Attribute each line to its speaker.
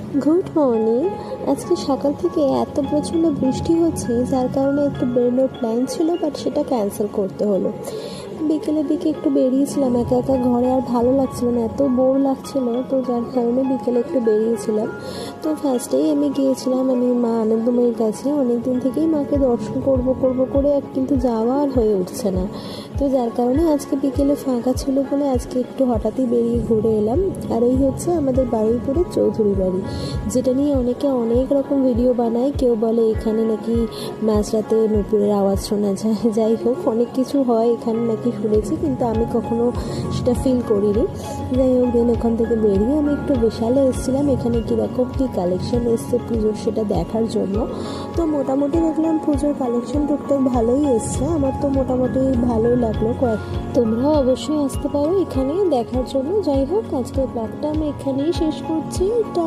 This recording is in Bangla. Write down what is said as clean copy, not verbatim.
Speaker 1: Good morning. আজকে সকাল থেকে এত প্রচণ্ড বৃষ্টি হচ্ছে, যার কারণে একটু বেরোনোর প্ল্যান ছিল, বাট সেটা ক্যান্সেল করতে হলো। বিকেলের দিকে একটু বেরিয়েছিলাম, একা একা ঘরে আর ভালো লাগছিল না, এত বোর লাগছিল, তো যার কারণে বিকেলে একটু বেরিয়েছিলাম। তো ফার্স্টেই আমি গিয়েছিলাম মা আনন্দময়ীর কাছে। অনেক দিন থেকেই মাকে দর্শন করব করে কিন্তু যাওয়া আর হয়ে উঠছে না। তো যার কারণে আজকে বিকেলে ফাঁকা ছিল বলে আজকে একটু হঠাৎই বেরিয়ে ঘুরে এলাম। আর এই হচ্ছে আমাদের বারুইপুরের চৌধুরী বাড়ি, যেটা নিয়ে অনেকে অনেক রকম ভিডিও বানায়। কেউ বলে এখানে নাকি মাঝরাতে নুপুরের আওয়াজ শোনা যায়, যাই হোক অনেক কিছু হয় এখানে নাকি শুনেছি, কিন্তু আমি কখনো সেটা ফিল করিনি। যাই হোক, দিন ওখান থেকে বেরিয়ে আমি একটু বিশালে এসেছিলাম এখানে কীরকম কী কালেকশন এসছে পুজোর সেটা দেখার জন্য। তো মোটামুটি দেখলাম পুজোর কালেকশন টুকটাক ভালোই এসছে, আমার তো মোটামুটি ভালোই লাগলো। তোমরাও অবশ্যই আসতে পারো এখানে দেখার জন্য। যাই হোক, আজকের ব্লগটা আমি এখানেই শেষ করছি।